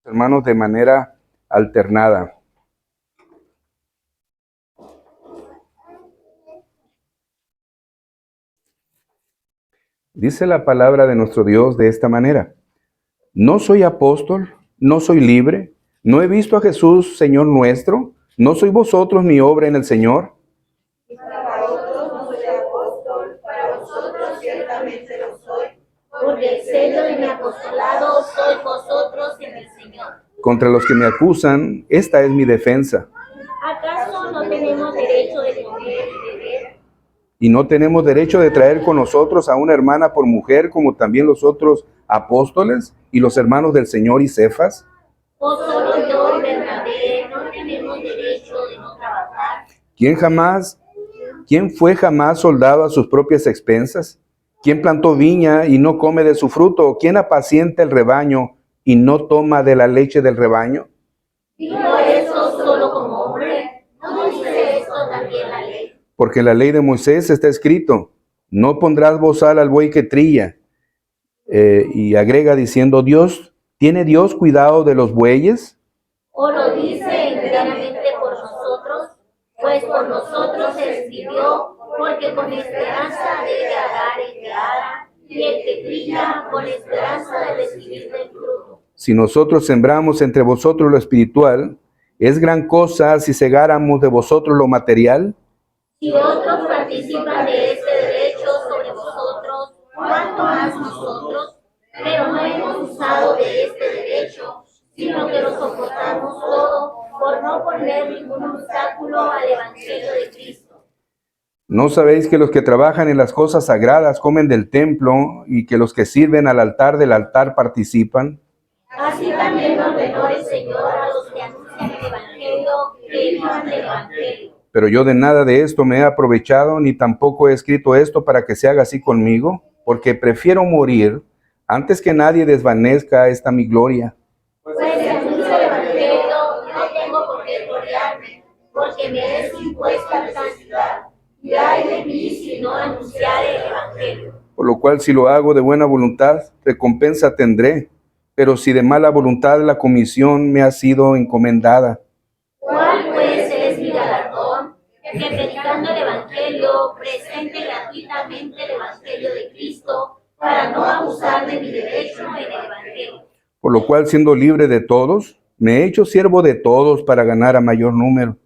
Hermanos, de manera alternada. Dice la palabra de nuestro Dios de esta manera: no soy apóstol, no soy libre, no he visto a Jesús, Señor nuestro, no sois vosotros mi obra en el Señor. Para otros no soy apóstol, para vosotros ciertamente lo soy, porque el sello de mi apostolado sois vosotros en el Señor. Contra los que me acusan, esta es mi defensa. ¿Acaso no tenemos derecho de comer y beber? Y no tenemos derecho de traer con nosotros a una hermana por mujer, como también los otros apóstoles y los hermanos del Señor y Cefas. ¿O solo yo y Bernabé no tenemos derecho de no trabajar? ¿Quién fue jamás soldado a sus propias expensas? ¿Quién plantó viña y no come de su fruto? ¿Quién apacienta el rebaño y no toma de la leche del rebaño? Digo eso solo como hombre, ¿no dice esto también la ley? Porque en la ley de Moisés está escrito: no pondrás bozal al buey que trilla. Y agrega diciendo: ¿tiene Dios cuidado de los bueyes? ¿O lo dice enteramente por nosotros? Pues por nosotros se escribió, porque con esperanza debe arar el que ara, y el que trilla con esperanza de recibir del fruto. Si nosotros sembramos entre vosotros lo espiritual, ¿es gran cosa si segáramos de vosotros lo material? Si otros participan de este derecho sobre vosotros, ¿cuánto más nosotros? Pero no hemos usado de este derecho, sino que lo soportamos todo por no poner ningún obstáculo al Evangelio de Cristo. ¿No sabéis que los que trabajan en las cosas sagradas comen del templo y que los que sirven al altar del altar participan? Así también ordenó el Señor a los que anuncian el Evangelio que vivan del Evangelio. Pero yo de nada de esto me he aprovechado, ni tampoco he escrito esto para que se haga así conmigo, porque prefiero morir antes que nadie desvanezca esta mi gloria. Pues si anuncio el Evangelio, no tengo por qué gloriarme, porque me es impuesta la santidad. Y ay de mí si no anunciare el Evangelio. Por lo cual, si lo hago de buena voluntad, recompensa tendré, pero si de mala voluntad, la comisión me ha sido encomendada. ¿Cuál pues es mi galardón? Que predicando el Evangelio presente gratuitamente el Evangelio de Cristo, para no abusar de mi derecho en el Evangelio. Por lo cual, siendo libre de todos, me he hecho siervo de todos para ganar a mayor número.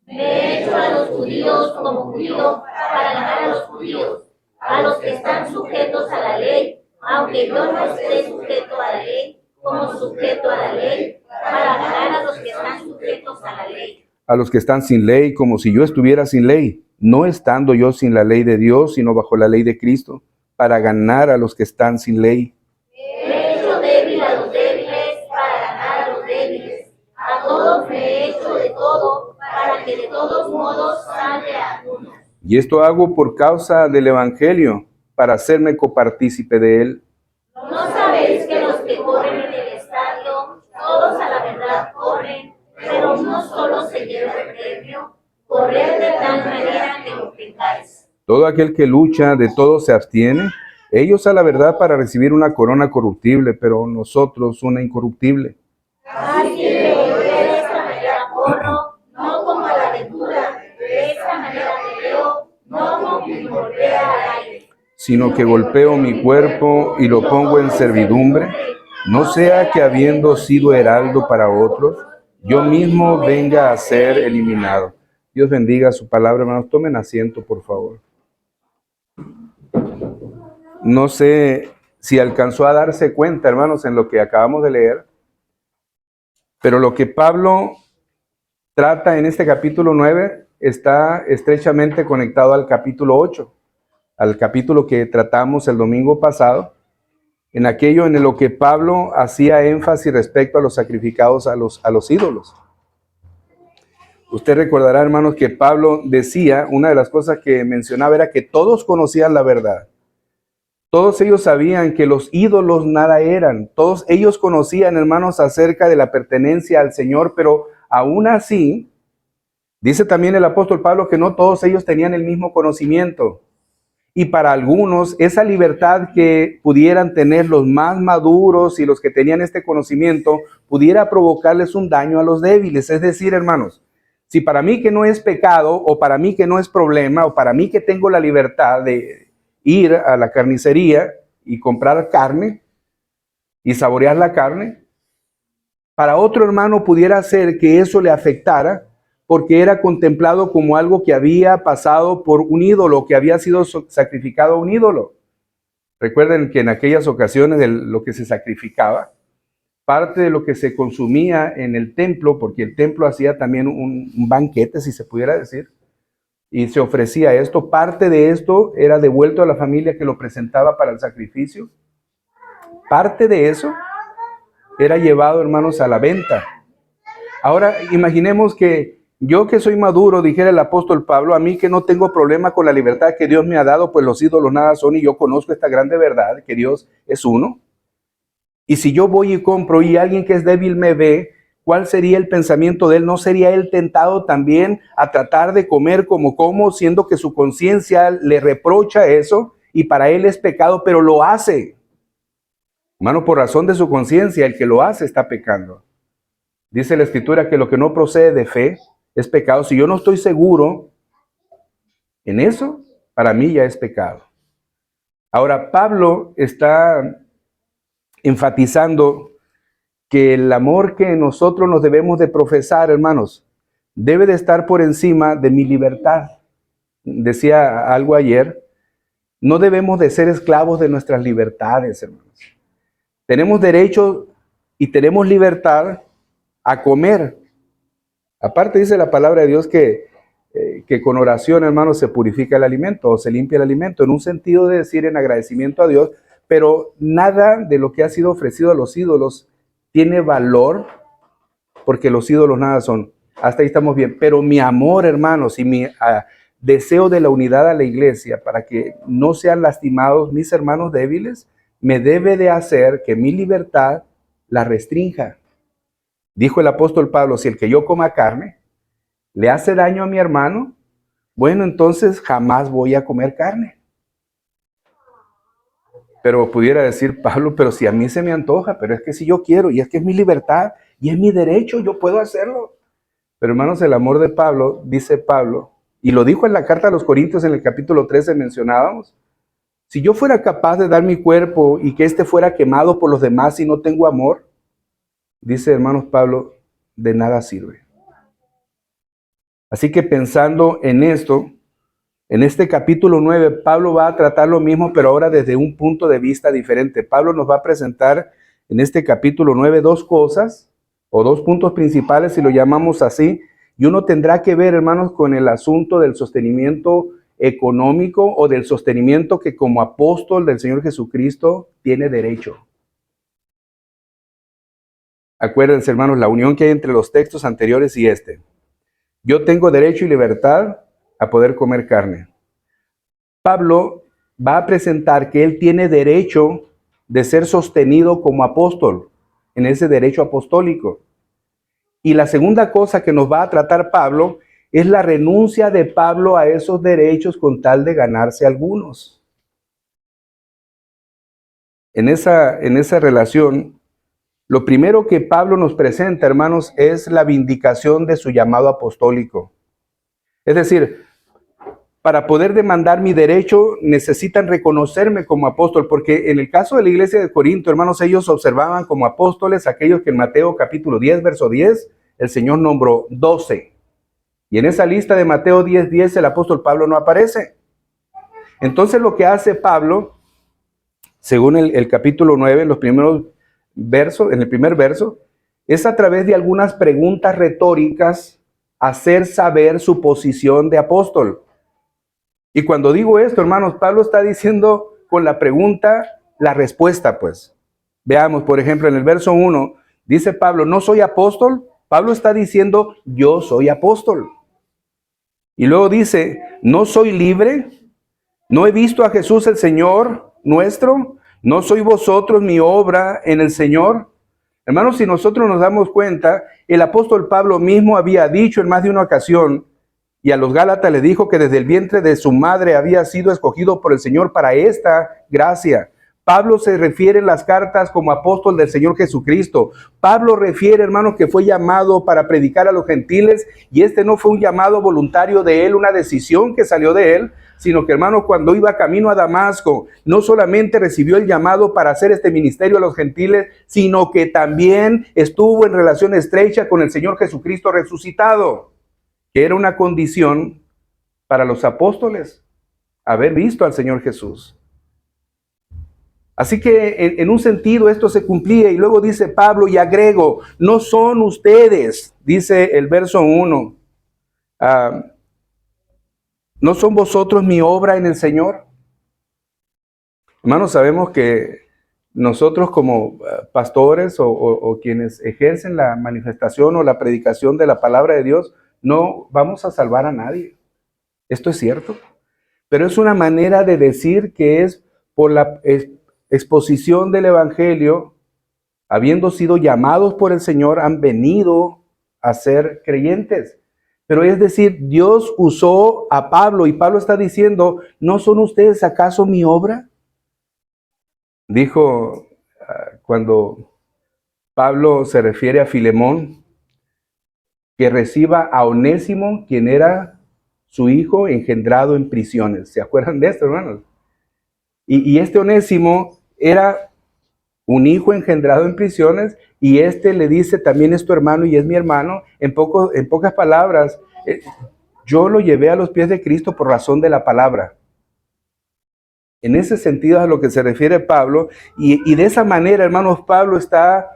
Me he hecho a los judíos como judío para ganar a los judíos, a los que están sujetos a la ley, aunque yo no esté sujeto a la ley, como sujeto a la ley, para ganar a los que están sujetos a la ley. A los que están sin ley, como si yo estuviera sin ley, no estando yo sin la ley de Dios, sino bajo la ley de Cristo, para ganar a los que están sin ley. Me he hecho débil a los débiles para ganar a los débiles. A todos me he hecho de todo, para que de todos modos salve a algunos. Y esto hago por causa del Evangelio, para hacerme copartícipe de él. ¿No sabéis que los que corren en el estadio, todos a la verdad corren, pero uno solo se lleva el premio? Corred de tal manera que no tengáis. Todo aquel que lucha, de todo se abstiene. Ellos a la verdad para recibir una corona corruptible, pero nosotros una incorruptible. Así que yo de esta manera corro, no como a la aventura, de esta manera peleo, no como mi golpea al aire, Sino que golpeo mi cuerpo y lo pongo en servidumbre, no sea que habiendo sido heraldo para otros, yo mismo venga a ser eliminado. Dios bendiga su palabra, hermanos. Tomen asiento, por favor. No sé si alcanzó a darse cuenta, hermanos, en lo que acabamos de leer, pero lo que Pablo trata en este capítulo 9 está estrechamente conectado al capítulo 8, al capítulo que tratamos el domingo pasado, en aquello en lo que Pablo hacía énfasis respecto a los sacrificados a los ídolos. Usted recordará, hermanos, que Pablo decía, una de las cosas que mencionaba era que todos conocían la verdad. Todos ellos sabían que los ídolos nada eran. Todos ellos conocían, hermanos, acerca de la pertenencia al Señor, pero aún así, dice también el apóstol Pablo que no todos ellos tenían el mismo conocimiento. y para algunos esa libertad que pudieran tener los más maduros y los que tenían este conocimiento pudiera provocarles un daño a los débiles. Es decir, hermanos, si para mí que no es pecado, o para mí que no es problema, o para mí que tengo la libertad de ir a la carnicería y comprar carne y saborear la carne, para otro hermano pudiera ser que eso le afectara porque era contemplado como algo que había pasado por un ídolo, que había sido sacrificado a un ídolo. Recuerden que en aquellas ocasiones de lo que se sacrificaba, parte de lo que se consumía en el templo, porque el templo hacía también un banquete, si se pudiera decir, y se ofrecía esto, parte de esto era devuelto a la familia que lo presentaba para el sacrificio. Parte de eso era llevado, hermanos, a la venta. Ahora, imaginemos que yo, que soy maduro, dijera el apóstol Pablo, a mí que no tengo problema con la libertad que Dios me ha dado, pues los ídolos nada son, y yo conozco esta grande verdad, que Dios es uno. Y si yo voy y compro y alguien que es débil me ve, ¿cuál sería el pensamiento de él? ¿No sería él tentado también a tratar de comer como, siendo que su conciencia le reprocha eso y para él es pecado, pero lo hace? Hermano, por razón de su conciencia, el que lo hace está pecando. Dice la Escritura que lo que no procede de fe es pecado. Si yo no estoy seguro en eso, para mí ya es pecado. Ahora, Pablo está enfatizando que el amor que nosotros nos debemos de profesar, hermanos, debe de estar por encima de mi libertad. Decía algo ayer, no debemos de ser esclavos de nuestras libertades, hermanos. Tenemos derecho y tenemos libertad a comer. Aparte dice la palabra de Dios que con oración, hermanos, se purifica el alimento o se limpia el alimento, en un sentido de decir en agradecimiento a Dios, pero nada de lo que ha sido ofrecido a los ídolos tiene valor, porque los ídolos nada son. Hasta ahí estamos bien. Pero mi amor, hermanos, y mi deseo de la unidad a la iglesia para que no sean lastimados mis hermanos débiles, me debe de hacer que mi libertad la restrinja. Dijo el apóstol Pablo, si el que yo coma carne le hace daño a mi hermano, bueno, entonces jamás voy a comer carne. Pero pudiera decir Pablo, pero si a mí se me antoja, pero es que si yo quiero, y es que es mi libertad, y es mi derecho, yo puedo hacerlo. Pero hermanos, el amor de Pablo, dice Pablo, y lo dijo en la carta a los Corintios en el capítulo 13 mencionábamos, si yo fuera capaz de dar mi cuerpo y que éste fuera quemado por los demás y no tengo amor, dice hermanos Pablo, de nada sirve. Así que pensando en esto, en este capítulo 9, Pablo va a tratar lo mismo, pero ahora desde un punto de vista diferente. Pablo nos va a presentar en este capítulo 9 dos cosas, o dos puntos principales, si lo llamamos así, y uno tendrá que ver, hermanos, con el asunto del sostenimiento económico o del sostenimiento que como apóstol del Señor Jesucristo tiene derecho. Acuérdense, hermanos, la unión que hay entre los textos anteriores y este. Yo tengo derecho y libertad a poder comer carne. Pablo va a presentar que él tiene derecho de ser sostenido como apóstol, en ese derecho apostólico. Y la segunda cosa que nos va a tratar Pablo es la renuncia de Pablo a esos derechos con tal de ganarse algunos. En esa relación, lo primero que Pablo nos presenta, hermanos, es la vindicación de su llamado apostólico. Es decir, para poder demandar mi derecho, necesitan reconocerme como apóstol, porque en el caso de la iglesia de Corinto, hermanos, ellos observaban como apóstoles aquellos que en Mateo capítulo 10, verso 10, el Señor nombró 12. Y en esa lista de Mateo 10:10, el apóstol Pablo no aparece. Entonces lo que hace Pablo, según el capítulo 9, en los primeros versos, en el primer verso, es a través de algunas preguntas retóricas hacer saber su posición de apóstol. Y cuando digo esto, hermanos, Pablo está diciendo con la pregunta la respuesta, pues. Veamos, por ejemplo, en el verso 1, dice Pablo, ¿no soy apóstol? Pablo está diciendo, yo soy apóstol. Y luego dice, ¿no soy libre? ¿No he visto a Jesús el Señor nuestro? ¿No sois vosotros mi obra en el Señor? Hermanos, si nosotros nos damos cuenta, el apóstol Pablo mismo había dicho en más de una ocasión Y a los Gálatas le dijo que desde el vientre de su madre había sido escogido por el Señor para esta gracia. Pablo se refiere en las cartas como apóstol del Señor Jesucristo. Pablo refiere, hermanos, que fue llamado para predicar a los gentiles, y este no fue un llamado voluntario de él, una decisión que salió de él, sino que, hermanos, cuando iba camino a Damasco, no solamente recibió el llamado para hacer este ministerio a los gentiles, sino que también estuvo en relación estrecha con el Señor Jesucristo resucitado, que era una condición para los apóstoles, haber visto al Señor Jesús. Así que en un sentido esto se cumplía, y luego dice Pablo, y agrego, no son ustedes, dice el verso 1, ¿no son vosotros mi obra en el Señor? Hermanos, sabemos que nosotros como pastores o quienes ejercen la manifestación o la predicación de la palabra de Dios, no vamos a salvar a nadie. Esto es cierto, pero es una manera de decir que es por la exposición del Evangelio, habiendo sido llamados por el Señor, han venido a ser creyentes. Pero es decir, Dios usó a Pablo, y Pablo está diciendo, ¿no son ustedes acaso mi obra? Dijo cuando Pablo se refiere a Filemón, que reciba a Onésimo, quien era su hijo engendrado en prisiones. ¿Se acuerdan de esto, hermanos? Y este Onésimo era un hijo engendrado en prisiones, y este le dice, también es tu hermano y es mi hermano. En pocas palabras, yo lo llevé a los pies de Cristo por razón de la palabra. En ese sentido es a lo que se refiere Pablo, y de esa manera, hermanos, Pablo está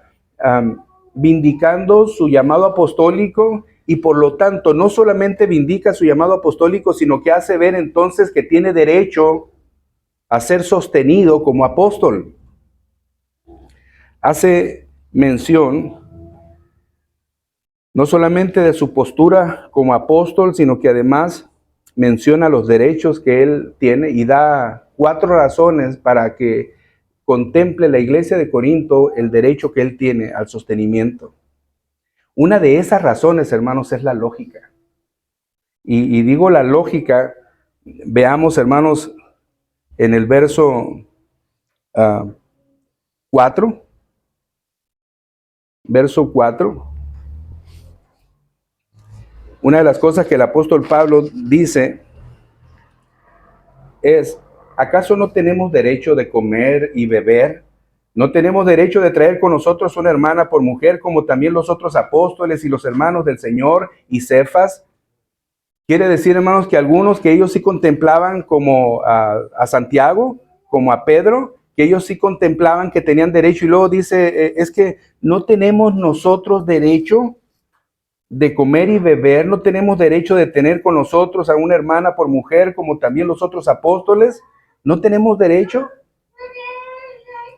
vindicando su llamado apostólico, y por lo tanto no solamente vindica su llamado apostólico, sino que hace ver entonces que tiene derecho a ser sostenido como apóstol. Hace mención no solamente de su postura como apóstol, sino que además menciona los derechos que él tiene, y da 4 razones para que contemple la iglesia de Corinto el derecho que él tiene al sostenimiento. Una de esas razones, hermanos, es la lógica. Y digo la lógica, veamos, hermanos, en el verso 4, verso 4, una de las cosas que el apóstol Pablo dice es, ¿acaso no tenemos derecho de comer y beber? ¿No tenemos derecho de traer con nosotros una hermana por mujer, como también los otros apóstoles y los hermanos del Señor y Cefas? Quiere decir, hermanos, que algunos que ellos sí contemplaban como a Santiago, como a Pedro, que ellos sí contemplaban que tenían derecho, y luego dice, es que no tenemos nosotros derecho de comer y beber, no tenemos derecho de tener con nosotros a una hermana por mujer, como también los otros apóstoles, no tenemos derecho.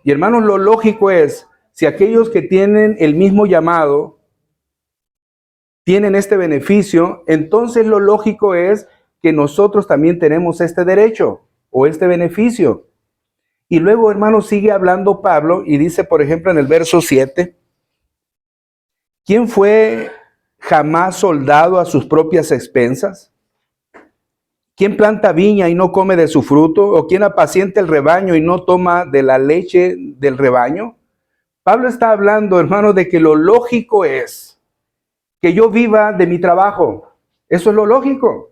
Y hermanos, lo lógico es, si aquellos que tienen el mismo llamado tienen este beneficio, entonces lo lógico es que nosotros también tenemos este derecho o este beneficio. Y luego, hermanos, sigue hablando Pablo y dice, por ejemplo, en el verso 7, ¿quién fue jamás soldado a sus propias expensas? ¿Quién planta viña y no come de su fruto? ¿O quién apacienta el rebaño y no toma de la leche del rebaño? Pablo está hablando, hermanos, de que lo lógico es que yo viva de mi trabajo. Eso es lo lógico.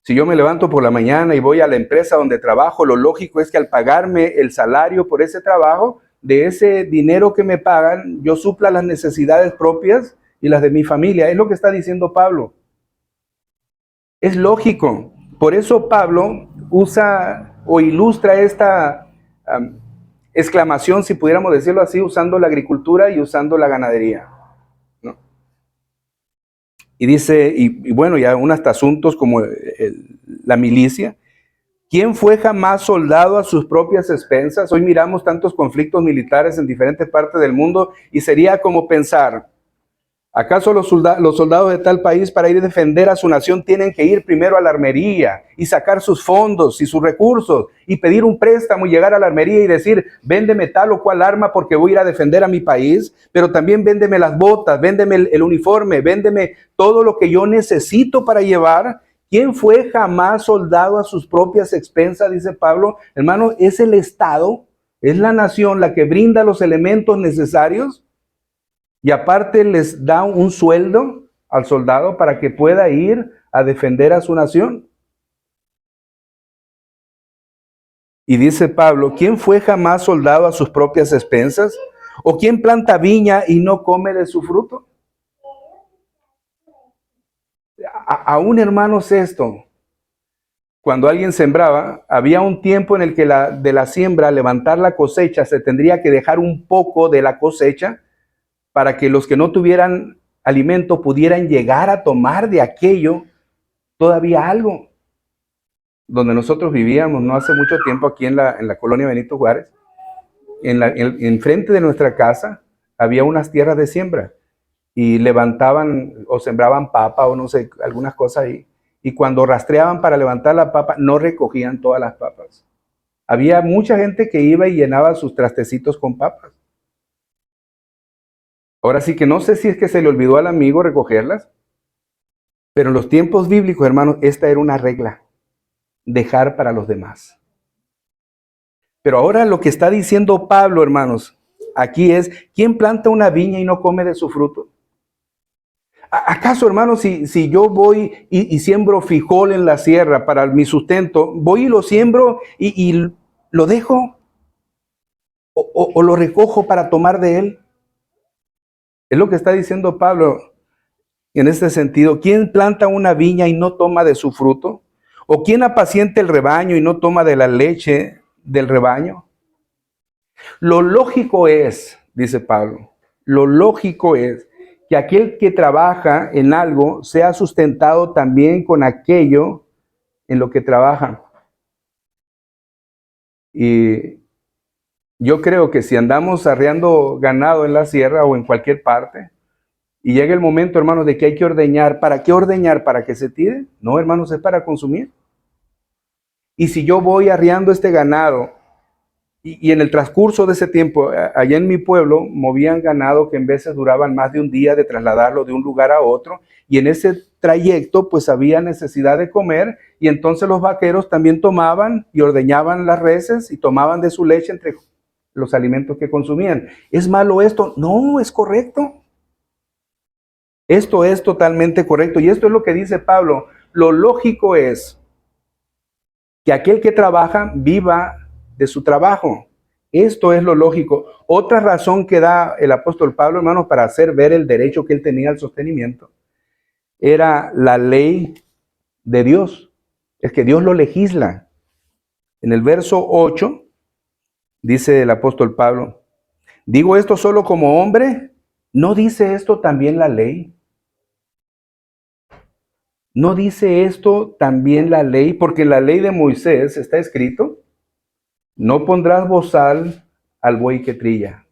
Si yo me levanto por la mañana y voy a la empresa donde trabajo, lo lógico es que al pagarme el salario por ese trabajo, de ese dinero que me pagan, yo supla las necesidades propias y las de mi familia. Es lo que está diciendo Pablo. Es lógico. Por eso Pablo usa o ilustra esta exclamación, si pudiéramos decirlo así, usando la agricultura y usando la ganadería. Y dice, y bueno, ya aún hasta asuntos como la milicia. ¿Quién fue jamás soldado a sus propias expensas? Hoy miramos tantos conflictos militares en diferentes partes del mundo y sería como pensar, ¿Acaso los soldados de tal país para ir a defender a su nación tienen que ir primero a la armería y sacar sus fondos y sus recursos y pedir un préstamo y llegar a la armería y decir, véndeme tal o cual arma porque voy a ir a defender a mi país, pero también véndeme las botas, véndeme el uniforme, véndeme todo lo que yo necesito para llevar? ¿Quién fue jamás soldado a sus propias expensas? Dice Pablo. Hermano, es el Estado, es la nación la que brinda los elementos necesarios. Y aparte les da un sueldo al soldado para que pueda ir a defender a su nación. Y dice Pablo, ¿quién fue jamás soldado a sus propias expensas? ¿O quién planta viña y no come de su fruto? Aún, hermanos, esto, cuando alguien sembraba, había un tiempo en el que de la siembra, levantar la cosecha, se tendría que dejar un poco de la cosecha para que los que no tuvieran alimento pudieran llegar a tomar de aquello todavía algo. Donde nosotros vivíamos no hace mucho tiempo, aquí en la colonia Benito Juárez, en frente de nuestra casa había unas tierras de siembra y levantaban o sembraban papa o no sé, algunas cosas ahí. Y cuando rastreaban para levantar la papa, no recogían todas las papas. Había mucha gente que iba y llenaba sus trastecitos con papas. Ahora sí que no sé si es que se le olvidó al amigo recogerlas, pero en los tiempos bíblicos, hermanos, esta era una regla, dejar para los demás. Pero ahora lo que está diciendo Pablo, hermanos, aquí es, ¿quién planta una viña y no come de su fruto? ¿Acaso, hermanos, si yo voy y siembro frijol en la sierra para mi sustento, voy y lo siembro y lo dejo o lo recojo para tomar de él? Es lo que está diciendo Pablo en este sentido. ¿Quién planta una viña y no toma de su fruto? ¿O quién apacienta el rebaño y no toma de la leche del rebaño? Lo lógico es, dice Pablo, lo lógico es que aquel que trabaja en algo sea sustentado también con aquello en lo que trabaja. Y yo creo que si andamos arreando ganado en la sierra o en cualquier parte, y llega el momento, hermanos, de que hay que ordeñar. ¿Para qué ordeñar? ¿Para que se tire? No, hermanos, es para consumir. Y si yo voy arriando este ganado, y en el transcurso de ese tiempo, allá en mi pueblo, movían ganado que en veces duraban más de un día de trasladarlo de un lugar a otro, y en ese trayecto pues había necesidad de comer, y entonces los vaqueros también tomaban y ordeñaban las reses y tomaban de su leche entre los alimentos que consumían. ¿Es malo esto? No, es correcto. Esto es totalmente correcto, y esto es lo que dice Pablo. Lo lógico es que aquel que trabaja viva de su trabajo. Esto es lo lógico. Otra razón que da el apóstol Pablo, hermanos, para hacer ver el derecho que él tenía al sostenimiento, era la ley de Dios. Es que Dios lo legisla. En el verso 8, dice el apóstol Pablo, ¿digo esto solo como hombre? ¿No dice esto también la ley? ¿No dice esto también la ley? Porque en la ley de Moisés está escrito, no pondrás bozal al buey que trilla.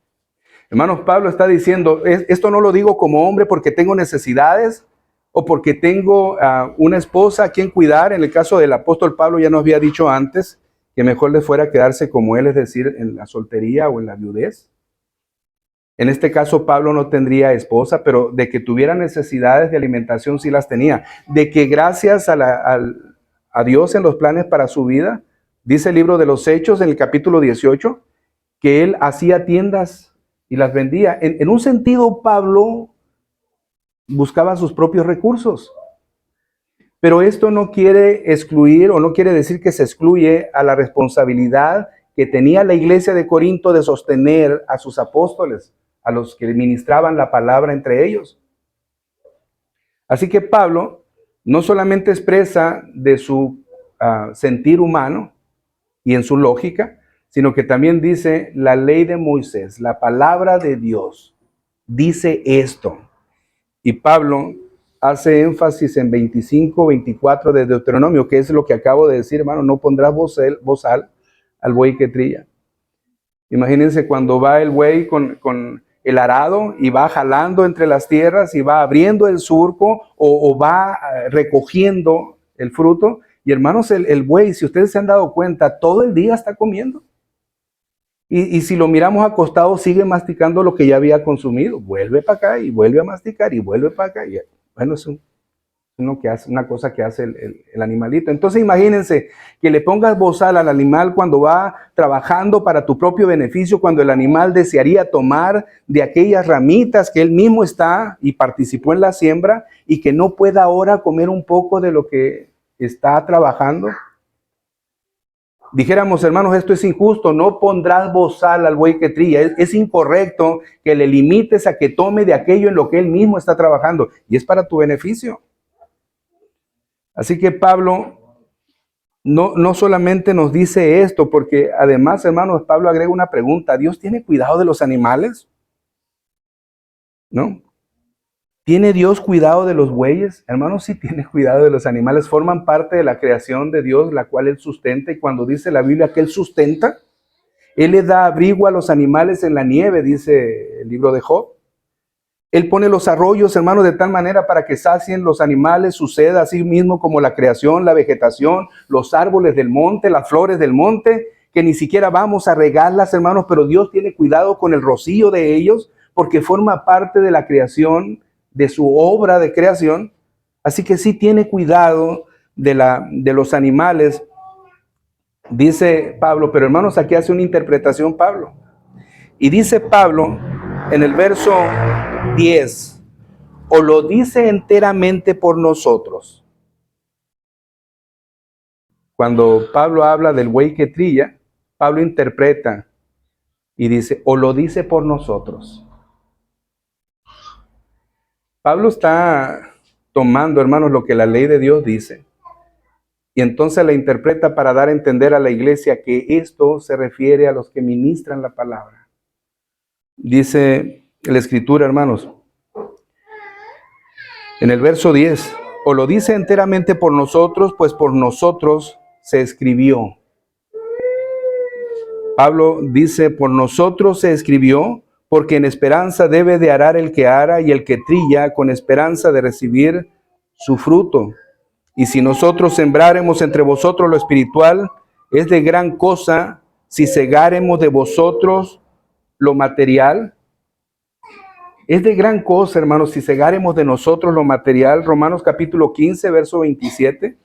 Hermanos, Pablo está diciendo, esto no lo digo como hombre porque tengo necesidades o porque tengo una esposa a quien cuidar. En el caso del apóstol Pablo ya nos había dicho antes que mejor le fuera quedarse como él, es decir, en la soltería o en la viudez. En este caso, Pablo no tendría esposa, pero de que tuviera necesidades de alimentación sí las tenía. De que gracias a Dios en los planes para su vida, dice el libro de los Hechos en el capítulo 18, que él hacía tiendas y las vendía. En un sentido, Pablo buscaba sus propios recursos. Pero esto no quiere excluir o no quiere decir que se excluye a la responsabilidad que tenía la iglesia de Corinto de sostener a sus apóstoles, a los que ministraban la palabra entre ellos. Así que Pablo no solamente expresa de su sentir humano y en su lógica, sino que también dice la ley de Moisés, la palabra de Dios, dice esto. Y Pablo hace énfasis en 25, 24 de Deuteronomio, que es lo que acabo de decir, hermano, no pondrás bozal al buey que trilla. Imagínense cuando va el buey con el arado y va jalando entre las tierras y va abriendo el surco o va recogiendo el fruto. Y hermanos, el buey, si ustedes se han dado cuenta, todo el día está comiendo. Y si lo miramos acostado, sigue masticando lo que ya había consumido. Vuelve para acá y vuelve a masticar y vuelve para acá. Y, bueno, es una cosa que hace el animalito. Entonces imagínense que le pongas bozal al animal cuando va trabajando para tu propio beneficio, cuando el animal desearía tomar de aquellas ramitas que él mismo está y participó en la siembra y que no pueda ahora comer un poco de lo que está trabajando. Dijéramos, hermanos, esto es injusto, no pondrás bozal al buey que trilla. Es incorrecto que le limites a que tome de aquello en lo que él mismo está trabajando y es para tu beneficio. Así que Pablo no solamente nos dice esto, porque además, hermanos, Pablo agrega una pregunta. ¿Dios tiene cuidado de los animales? ¿No? ¿Tiene Dios cuidado de los bueyes? Hermanos, sí tiene cuidado de los animales. Forman parte de la creación de Dios, la cual Él sustenta. Y cuando dice la Biblia que Él sustenta, Él le da abrigo a los animales en la nieve, dice el libro de Job. Él pone los arroyos, hermanos, de tal manera para que sacien los animales, suceda así mismo como la creación, la vegetación, los árboles del monte, las flores del monte, que ni siquiera vamos a regarlas, hermanos, pero Dios tiene cuidado con el rocío de ellos, porque forma parte de la creación, de su obra de creación. Así que sí tiene cuidado de los animales, dice Pablo, pero hermanos, aquí hace una interpretación Pablo. Y dice Pablo en el verso 10, o lo dice enteramente por nosotros. Cuando Pablo habla del buey que trilla, Pablo interpreta y dice, o lo dice por nosotros. Pablo está tomando, hermanos, lo que la ley de Dios dice, y entonces la interpreta para dar a entender a la iglesia que esto se refiere a los que ministran la palabra. Dice la Escritura, hermanos, en el verso 10, o lo dice enteramente por nosotros, pues por nosotros se escribió. Pablo dice, por nosotros se escribió, porque en esperanza debe de arar el que ara y el que trilla con esperanza de recibir su fruto. Y si nosotros sembráremos entre vosotros lo espiritual, es de gran cosa si segáremos de vosotros lo material. Es de gran cosa, hermanos, si segáremos de nosotros lo material. Romanos capítulo 15, verso 27.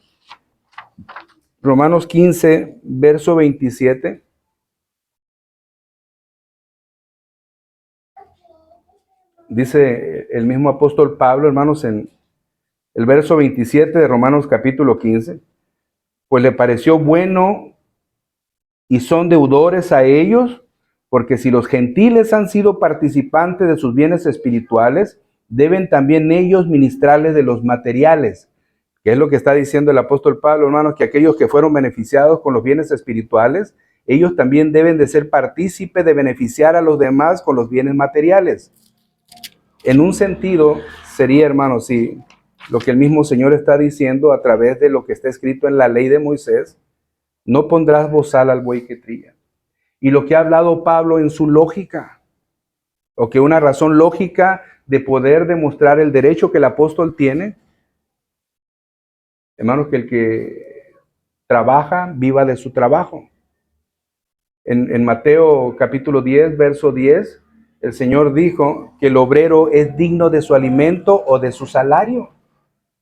Romanos 15, verso 27. Dice el mismo apóstol Pablo, hermanos, en el verso 27 de Romanos capítulo 15, pues le pareció bueno y son deudores a ellos, porque si los gentiles han sido participantes de sus bienes espirituales, deben también ellos ministrarles de los materiales. ¿Qué es lo que está diciendo el apóstol Pablo, hermanos? Que aquellos que fueron beneficiados con los bienes espirituales, ellos también deben de ser partícipes de beneficiar a los demás con los bienes materiales. En un sentido, sería, hermanos, si lo que el mismo Señor está diciendo a través de lo que está escrito en la ley de Moisés, no pondrás bozal al buey que trilla. Y lo que ha hablado Pablo en su lógica, o que una razón lógica de poder demostrar el derecho que el apóstol tiene, hermanos, que el que trabaja, viva de su trabajo. En Mateo capítulo 10, verso 10, el Señor dijo que el obrero es digno de su alimento o de su salario.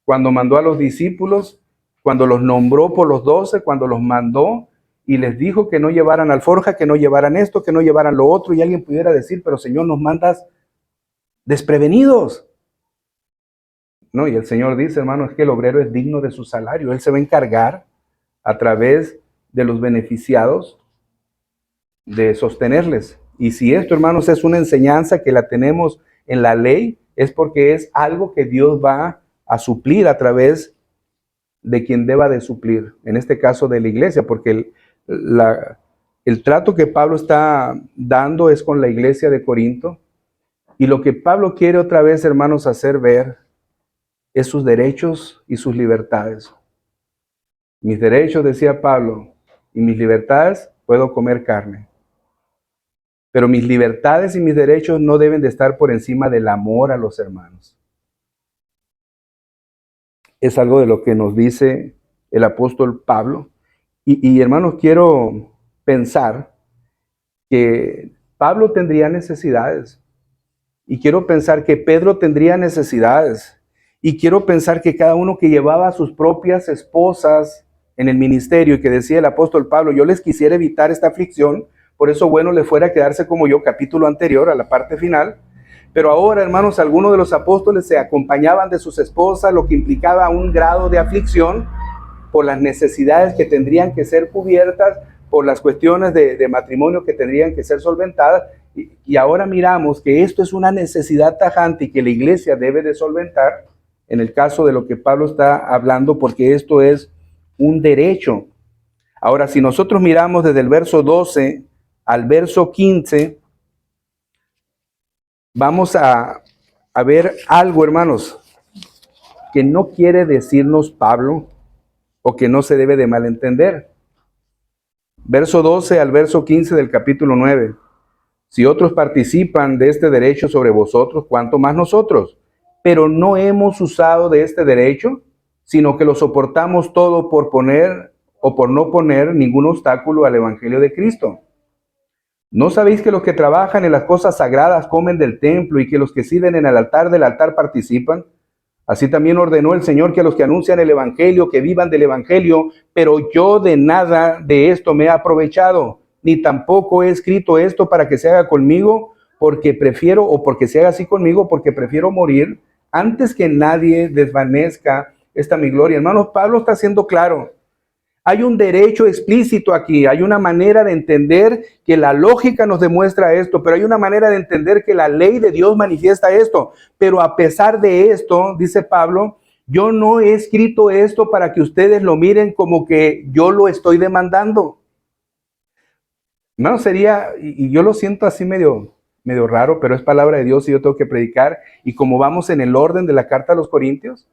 Cuando mandó a los discípulos, cuando los nombró por los 12, cuando los mandó y les dijo que no llevaran alforja, que no llevaran esto, que no llevaran lo otro, y alguien pudiera decir, pero Señor, nos mandas desprevenidos. No, y el Señor dice, hermano, es que el obrero es digno de su salario. Él se va a encargar a través de los beneficiados de sostenerles. Y si esto, hermanos, es una enseñanza que la tenemos en la ley, es porque es algo que Dios va a suplir a través de quien deba de suplir, en este caso de la iglesia, porque el trato que Pablo está dando es con la iglesia de Corinto, y lo que Pablo quiere otra vez, hermanos, hacer ver es sus derechos y sus libertades. Mis derechos, decía Pablo, y mis libertades, puedo comer carne. pero mis libertades y mis derechos no deben de estar por encima del amor a los hermanos. Es algo de lo que nos dice el apóstol Pablo. Y hermanos, quiero pensar que Pablo tendría necesidades. Y quiero pensar que Pedro tendría necesidades. Y quiero pensar que cada uno que llevaba a sus propias esposas en el ministerio y que decía el apóstol Pablo, yo les quisiera evitar esta aflicción, por eso bueno le fuera quedarse como yo, capítulo anterior a la parte final. Pero ahora, hermanos, algunos de los apóstoles se acompañaban de sus esposas, lo que implicaba un grado de aflicción por las necesidades que tendrían que ser cubiertas, por las cuestiones de matrimonio que tendrían que ser solventadas. Y ahora miramos que esto es una necesidad tajante y que la iglesia debe de solventar en el caso de lo que Pablo está hablando, porque esto es un derecho. Ahora, si nosotros miramos desde el verso 12 al verso 15, vamos a ver algo, hermanos, que no quiere decirnos Pablo o que no se debe de malentender. Verso 12 al verso 15 del capítulo 9. Si otros participan de este derecho sobre vosotros, ¿cuánto más nosotros? Pero no hemos usado de este derecho, sino que lo soportamos todo por poner o por no poner ningún obstáculo al evangelio de Cristo. ¿No sabéis que los que trabajan en las cosas sagradas comen del templo y que los que sirven en el altar del altar participan? Así también ordenó el Señor que a los que anuncian el evangelio, que vivan del evangelio, pero yo de nada de esto me he aprovechado, ni tampoco he escrito esto para que se haga conmigo, porque prefiero, o porque se haga así conmigo, porque prefiero morir antes que nadie desvanezca esta mi gloria. Hermanos, Pablo está siendo claro. Hay un derecho explícito aquí, hay una manera de entender que la lógica nos demuestra esto, pero hay una manera de entender que la ley de Dios manifiesta esto. Pero a pesar de esto, dice Pablo, yo no he escrito esto para que ustedes lo miren como que yo lo estoy demandando. No, sería, y yo lo siento así medio raro, pero es palabra de Dios y yo tengo que predicar. Y como vamos en el orden de la carta a los Corintios,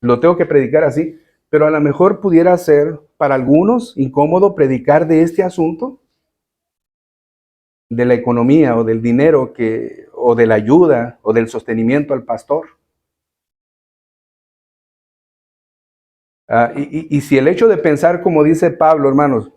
lo tengo que predicar así. Pero a lo mejor pudiera ser para algunos incómodo predicar de este asunto, de la economía o del dinero o de la ayuda o del sostenimiento al pastor. Y si el hecho de pensar como dice Pablo, hermanos,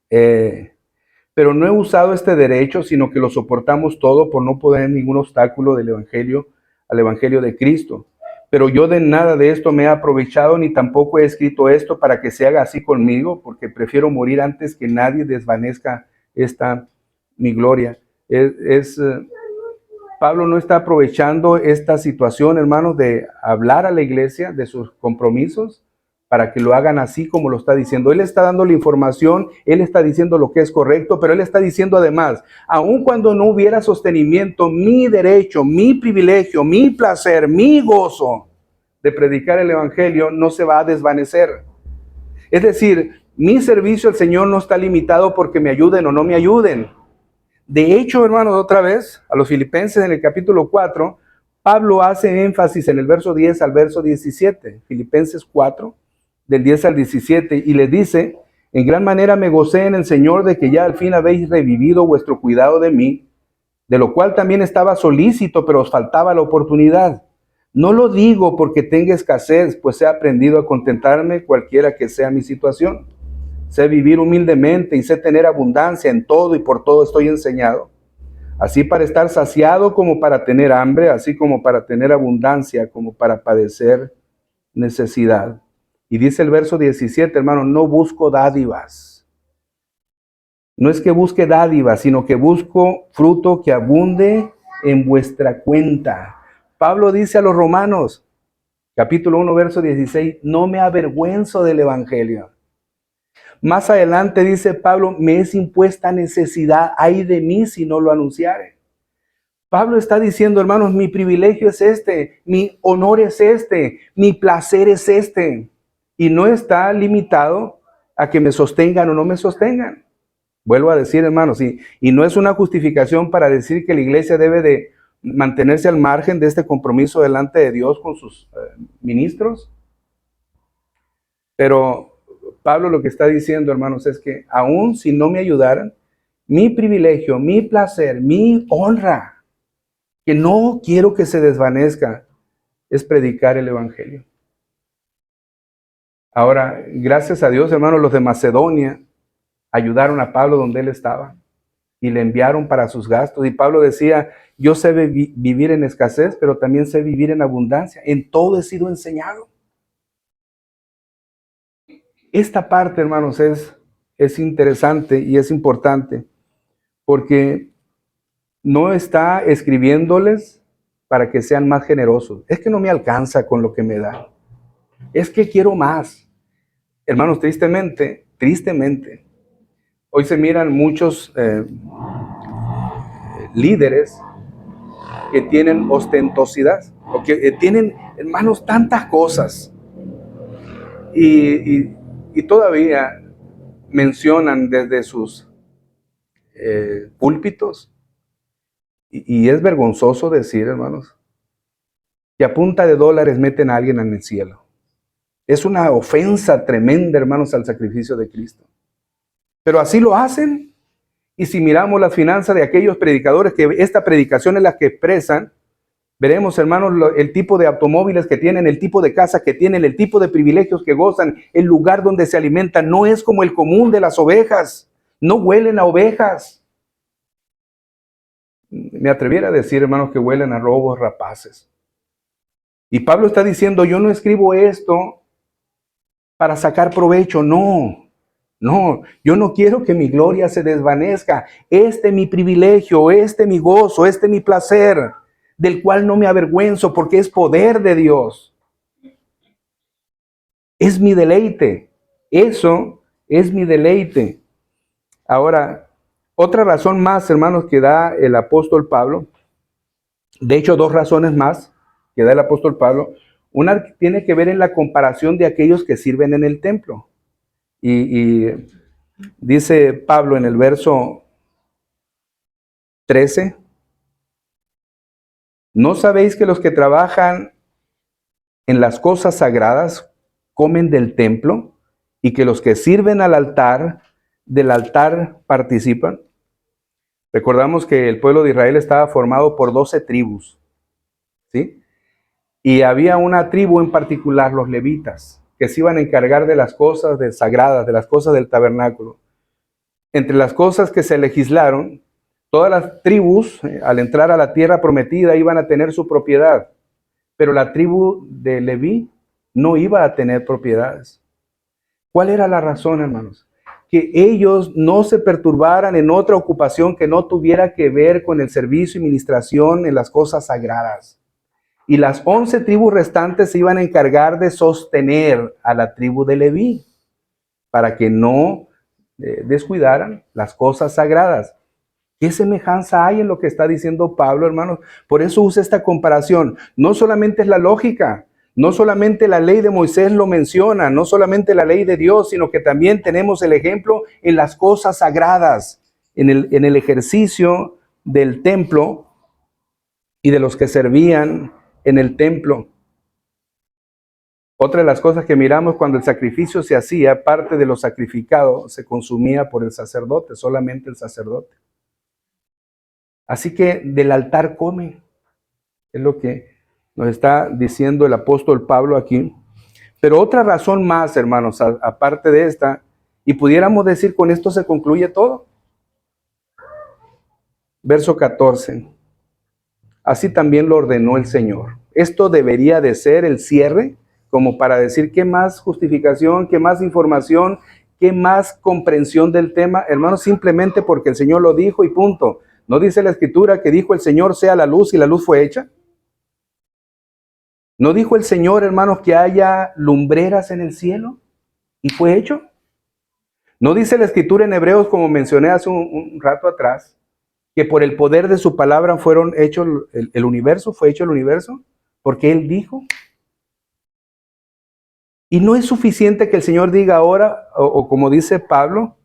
pero no he usado este derecho, sino que lo soportamos todo por no poner ningún obstáculo del evangelio al evangelio de Cristo. Pero yo de nada de esto me he aprovechado, ni tampoco he escrito esto para que se haga así conmigo, porque prefiero morir antes que nadie desvanezca esta mi gloria. Pablo no está aprovechando esta situación, hermanos, de hablar a la iglesia de sus compromisos para que lo hagan así como lo está diciendo. Él está dando la información, él está diciendo lo que es correcto, pero él está diciendo además, aun cuando no hubiera sostenimiento, mi derecho, mi privilegio, mi placer, mi gozo de predicar el evangelio no se va a desvanecer. Es decir, mi servicio al Señor no está limitado porque me ayuden o no me ayuden. De hecho, hermanos, otra vez, a los filipenses en el capítulo 4, Pablo hace énfasis en el verso 10 al verso 17, Filipenses 4, del 10 al 17, y les dice, en gran manera me gocé en el Señor de que ya al fin habéis revivido vuestro cuidado de mí, de lo cual también estaba solícito, pero os faltaba la oportunidad. No lo digo porque tenga escasez, pues he aprendido a contentarme cualquiera que sea mi situación. Sé vivir humildemente y sé tener abundancia en todo y por todo estoy enseñado. Así para estar saciado como para tener hambre, así como para tener abundancia, como para padecer necesidad. Y dice el verso 17, hermano, no busco dádivas. No es que busque dádivas, sino que busco fruto que abunde en vuestra cuenta. Pablo dice a los romanos, capítulo 1, verso 16, no me avergüenzo del evangelio. Más adelante dice Pablo, me es impuesta necesidad, ay de mí si no lo anunciare. Pablo está diciendo, hermanos, mi privilegio es este, mi honor es este, mi placer es este. Y no está limitado a que me sostengan o no me sostengan. Vuelvo a decir, hermanos, y no es una justificación para decir que la iglesia debe de mantenerse al margen de este compromiso delante de Dios con sus ministros. Pero Pablo lo que está diciendo, hermanos, es que aún si no me ayudaran, mi privilegio, mi placer, mi honra, que no quiero que se desvanezca, es predicar el Evangelio. Ahora, gracias a Dios, hermanos, los de Macedonia ayudaron a Pablo donde él estaba y le enviaron para sus gastos. Y Pablo decía, yo sé vivir en escasez, pero también sé vivir en abundancia. En todo he sido enseñado. Esta parte, hermanos, es interesante y es importante porque no está escribiéndoles para que sean más generosos. Es que no me alcanza con lo que me da. Es que quiero más. Hermanos, tristemente, hoy se miran muchos líderes que tienen ostentosidad, o que tienen, hermanos, tantas cosas. Y todavía mencionan desde sus púlpitos, y es vergonzoso decir, hermanos, que a punta de dólares meten a alguien en el cielo. Es una ofensa tremenda, hermanos, al sacrificio de Cristo. Pero así lo hacen. Y si miramos las finanzas de aquellos predicadores, que esta predicación es la que expresan, veremos, hermanos, el tipo de automóviles que tienen, el tipo de casa que tienen, el tipo de privilegios que gozan, el lugar donde se alimentan. No es como el común de las ovejas. No huelen a ovejas. Me atreviera a decir, hermanos, que huelen a robos rapaces. Y Pablo está diciendo, yo no escribo esto para sacar provecho, no, yo no quiero que mi gloria se desvanezca. Este es mi privilegio, este es mi gozo, este es mi placer, del cual no me avergüenzo porque es poder de Dios. Es mi deleite, eso es mi deleite. Ahora, otra razón más, hermanos, que da el apóstol Pablo, de hecho 2 razones más que da el apóstol Pablo. Una tiene que ver en la comparación de aquellos que sirven en el templo. Y dice Pablo en el verso 13, ¿no sabéis que los que trabajan en las cosas sagradas comen del templo y que los que sirven al altar, del altar participan? Recordamos que el pueblo de Israel estaba formado por 12 tribus, ¿sí? Y había una tribu en particular, los levitas, que se iban a encargar de las cosas sagradas, de las cosas del tabernáculo. Entre las cosas que se legislaron, todas las tribus, al entrar a la tierra prometida, iban a tener su propiedad. Pero la tribu de Leví no iba a tener propiedades. ¿Cuál era la razón, hermanos? Que ellos no se perturbaran en otra ocupación que no tuviera que ver con el servicio y ministración en las cosas sagradas. Y las 11 tribus restantes se iban a encargar de sostener a la tribu de Leví para que no descuidaran las cosas sagradas. ¿Qué semejanza hay en lo que está diciendo Pablo, hermanos? Por eso usa esta comparación. No solamente es la lógica, no solamente la ley de Moisés lo menciona, no solamente la ley de Dios, sino que también tenemos el ejemplo en las cosas sagradas, en el ejercicio del templo y de los que servían en el templo. Otra de las cosas que miramos cuando el sacrificio se hacía, parte de lo sacrificado se consumía por el sacerdote, solamente el sacerdote. Así que del altar come, es lo que nos está diciendo el apóstol Pablo aquí. Pero otra razón más, hermanos, aparte de esta, y pudiéramos decir con esto se concluye todo. Verso 14. Así también lo ordenó el Señor. Esto debería de ser el cierre, como para decir qué más justificación, qué más información, qué más comprensión del tema. Hermanos, simplemente porque el Señor lo dijo y punto. ¿No dice la Escritura que dijo el Señor sea la luz y la luz fue hecha? ¿No dijo el Señor, hermanos, que haya lumbreras en el cielo y fue hecho? ¿No dice la Escritura en Hebreos, como mencioné hace un rato atrás, que por el poder de su palabra fueron hechos el universo, fue hecho el universo? Porque Él dijo. Y no es suficiente que el Señor diga ahora, o como dice Pablo,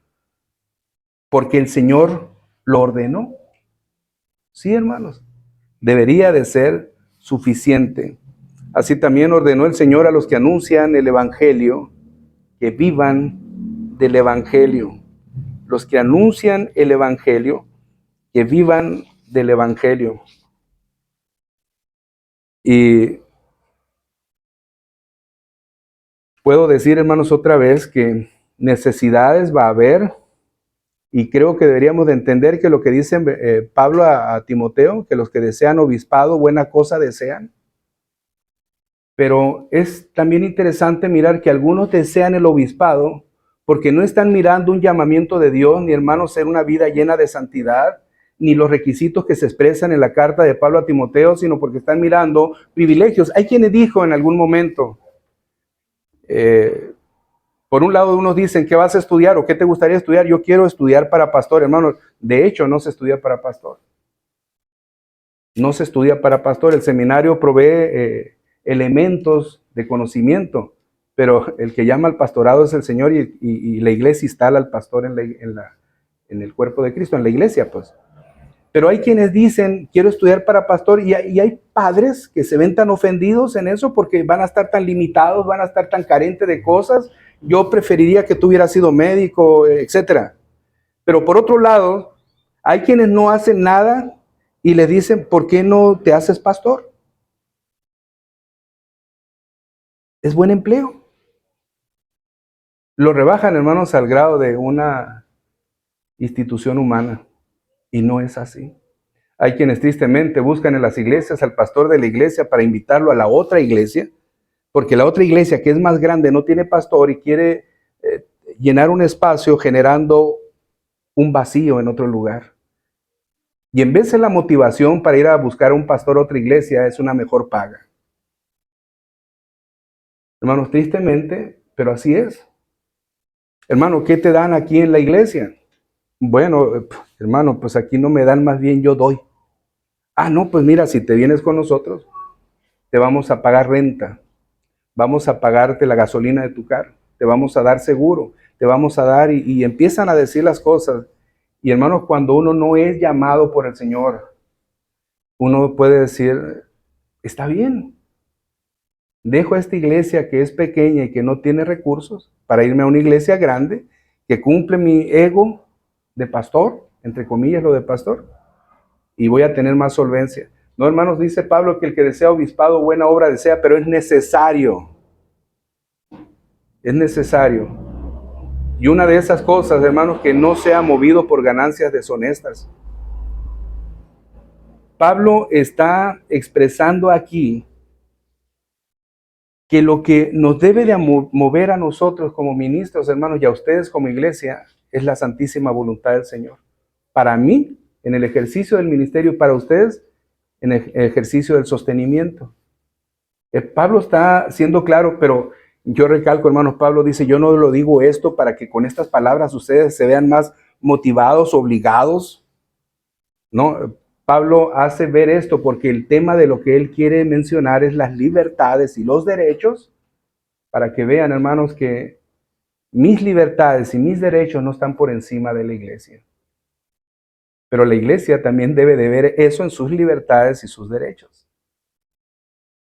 porque el Señor lo ordenó. Sí, hermanos, debería de ser suficiente. Así también ordenó el Señor a los que anuncian el Evangelio, que vivan del Evangelio. los que anuncian el evangelio, que vivan del evangelio. Y puedo decir, hermanos, otra vez que necesidades va a haber, y creo que deberíamos de entender que lo que dice Pablo a Timoteo, que los que desean obispado, buena cosa desean. Pero es también interesante mirar que algunos desean el obispado porque no están mirando un llamamiento de Dios, ni hermanos, ser una vida llena de santidad, ni los requisitos que se expresan en la carta de Pablo a Timoteo, sino porque están mirando privilegios. Hay quienes dijo en algún momento, por un lado unos dicen, ¿qué vas a estudiar o qué te gustaría estudiar? Yo quiero estudiar para pastor, hermanos. De hecho, no se estudia para pastor. No se estudia para pastor. El seminario provee elementos de conocimiento, pero el que llama al pastorado es el Señor, y la iglesia instala al pastor en el cuerpo de Cristo, en la iglesia, pues. Pero hay quienes dicen, quiero estudiar para pastor, y hay padres que se ven tan ofendidos en eso porque van a estar tan limitados, van a estar tan carentes de cosas. Yo preferiría que tú hubieras sido médico, etcétera. Pero por otro lado, hay quienes no hacen nada y le dicen, ¿por qué no te haces pastor? Es buen empleo. Lo rebajan, hermanos, al grado de una institución humana, y no es así. Hay quienes tristemente buscan en las iglesias al pastor de la iglesia para invitarlo a la otra iglesia, porque la otra iglesia, que es más grande, no tiene pastor y quiere llenar un espacio generando un vacío en otro lugar. Y en vez de la motivación para ir a buscar a un pastor a otra iglesia es una mejor paga. Hermanos, tristemente, pero así es. Hermano, ¿qué te dan aquí en la iglesia? Bueno, hermano, pues aquí no me dan, más bien yo doy. Ah, no, pues mira, si te vienes con nosotros, te vamos a pagar renta, vamos a pagarte la gasolina de tu carro, te vamos a dar seguro, te vamos a dar, y empiezan a decir las cosas. Y hermanos, cuando uno no es llamado por el Señor, uno puede decir, está bien, dejo esta iglesia que es pequeña y que no tiene recursos para irme a una iglesia grande que cumple mi ego de pastor, entre comillas lo de pastor, y voy a tener más solvencia. No, hermanos, dice Pablo que el que desea obispado, buena obra desea, pero es necesario. Es necesario. Y una de esas cosas, hermanos, que no sea movido por ganancias deshonestas. Pablo está expresando aquí que lo que nos debe de mover a nosotros como ministros, hermanos, y a ustedes como iglesia, es la santísima voluntad del Señor. Para mí, en el ejercicio del ministerio, y para ustedes, en el ejercicio del sostenimiento. Pablo está siendo claro, pero yo recalco, hermanos, Pablo dice, yo no lo digo esto para que con estas palabras ustedes se vean más motivados, obligados. No, Pablo hace ver esto porque el tema de lo que él quiere mencionar es las libertades y los derechos, para que vean, hermanos, que mis libertades y mis derechos no están por encima de la iglesia. Pero la iglesia también debe de ver eso en sus libertades y sus derechos,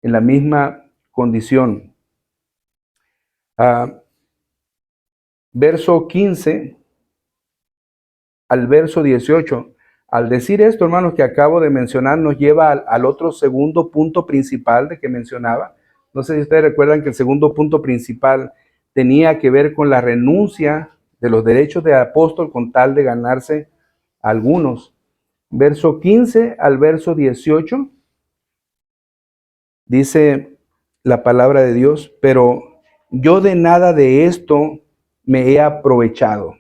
en la misma condición. Verso 15 al verso 18. Al decir esto, hermanos, que acabo de mencionar, nos lleva al otro segundo punto principal de que mencionaba. No sé si ustedes recuerdan que el segundo punto principal tenía que ver con la renuncia de los derechos de apóstol con tal de ganarse a algunos. Verso 15 al verso 18 dice la palabra de Dios, pero yo de nada de esto me he aprovechado,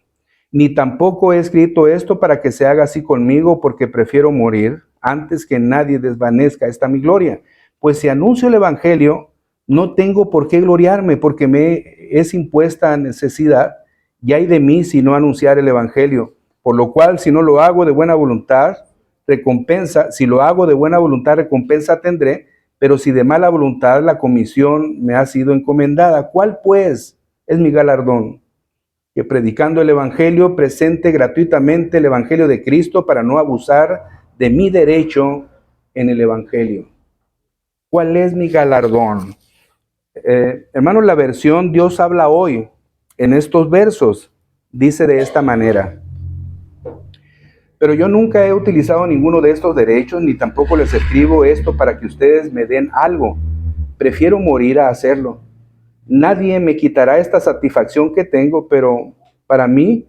ni tampoco he escrito esto para que se haga así conmigo, porque prefiero morir antes que nadie desvanezca esta mi gloria. Pues si anuncio el evangelio, no tengo por qué gloriarme, porque me es impuesta necesidad, y hay de mí si no anunciar el evangelio. Por lo cual, si no lo hago de buena voluntad, recompensa, si lo hago de buena voluntad, recompensa tendré, pero si de mala voluntad, la comisión me ha sido encomendada. ¿Cuál pues es mi galardón? Que predicando el evangelio presente gratuitamente el evangelio de Cristo para no abusar de mi derecho en el evangelio. ¿Cuál es mi galardón? Hermanos, la versión Dios habla hoy en estos versos dice de esta manera: Pero yo nunca he utilizado ninguno de estos derechos, ni tampoco les escribo esto para que ustedes me den algo. Prefiero morir a hacerlo. Nadie me quitará esta satisfacción que tengo, pero para mí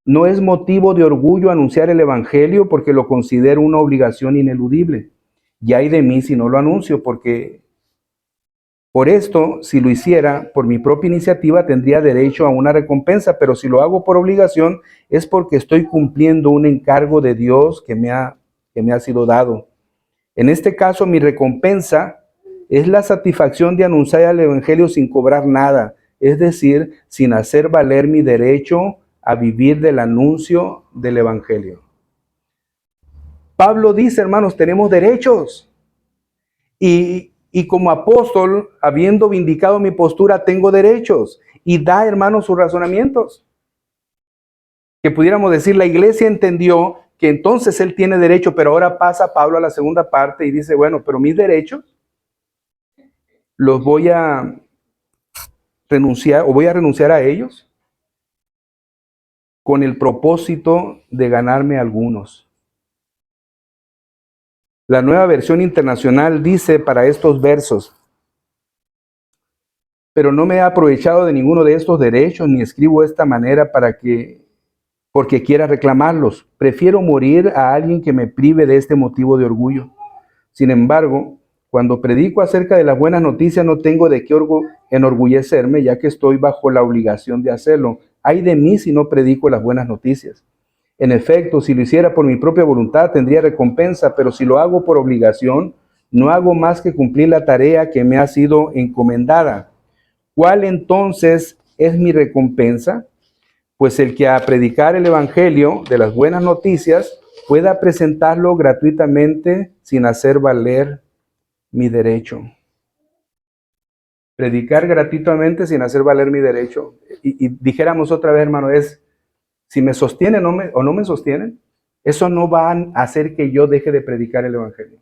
no es motivo de orgullo anunciar el Evangelio porque lo considero una obligación ineludible. Y ay de mí si no lo anuncio, porque por esto, si lo hiciera por mi propia iniciativa, tendría derecho a una recompensa, pero si lo hago por obligación, es porque estoy cumpliendo un encargo de Dios que me ha sido dado. En este caso, mi recompensa es la satisfacción de anunciar el Evangelio sin cobrar nada, es decir, sin hacer valer mi derecho a vivir del anuncio del Evangelio. Pablo dice, hermanos, tenemos derechos. Y como apóstol, habiendo vindicado mi postura, tengo derechos. Y da, hermanos, sus razonamientos. Que pudiéramos decir, la iglesia entendió que entonces él tiene derecho, pero ahora pasa Pablo a la segunda parte y dice, bueno, pero mis derechos los voy a renunciar o voy a renunciar a ellos con el propósito de ganarme algunos. La Nueva Versión Internacional dice para estos versos, pero no me he aprovechado de ninguno de estos derechos, ni escribo de esta manera porque quiera reclamarlos. Prefiero morir a alguien que me prive de este motivo de orgullo. Sin embargo, cuando predico acerca de las buenas noticias, no tengo de qué enorgullecerme, ya que estoy bajo la obligación de hacerlo. Ay de mí si no predico las buenas noticias. En efecto, si lo hiciera por mi propia voluntad, tendría recompensa, pero si lo hago por obligación, no hago más que cumplir la tarea que me ha sido encomendada. ¿Cuál entonces es mi recompensa? Pues el que a predicar el Evangelio de las buenas noticias pueda presentarlo gratuitamente sin hacer valer mi derecho. Predicar gratuitamente sin hacer valer mi derecho. Y dijéramos otra vez, hermano, es si me sostienen o no me sostienen, eso no va a hacer que yo deje de predicar el Evangelio.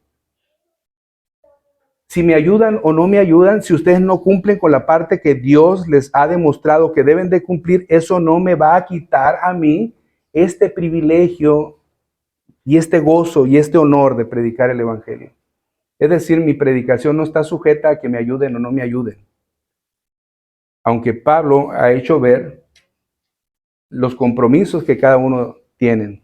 Si me ayudan o no me ayudan, si ustedes no cumplen con la parte que Dios les ha demostrado que deben de cumplir, eso no me va a quitar a mí este privilegio y este gozo y este honor de predicar el Evangelio. Es decir, mi predicación no está sujeta a que me ayuden o no me ayuden. Aunque Pablo ha hecho ver los compromisos que cada uno tiene.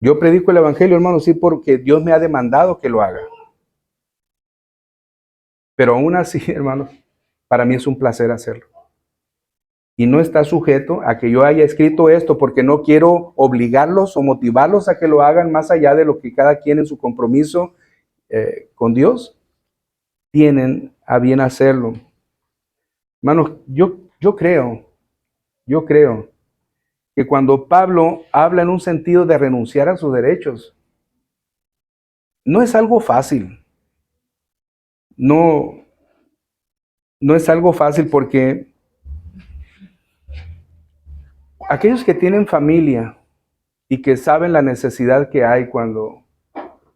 Yo predico el Evangelio, hermano, sí, porque Dios me ha demandado que lo haga. Pero aún así, hermanos, para mí es un placer hacerlo. Y no está sujeto a que yo haya escrito esto porque no quiero obligarlos o motivarlos a que lo hagan más allá de lo que cada quien en su compromiso con Dios tienen a bien hacerlo. Hermanos, yo creo que cuando Pablo habla en un sentido de renunciar a sus derechos, no es algo fácil. No es algo fácil porque aquellos que tienen familia y que saben la necesidad que hay cuando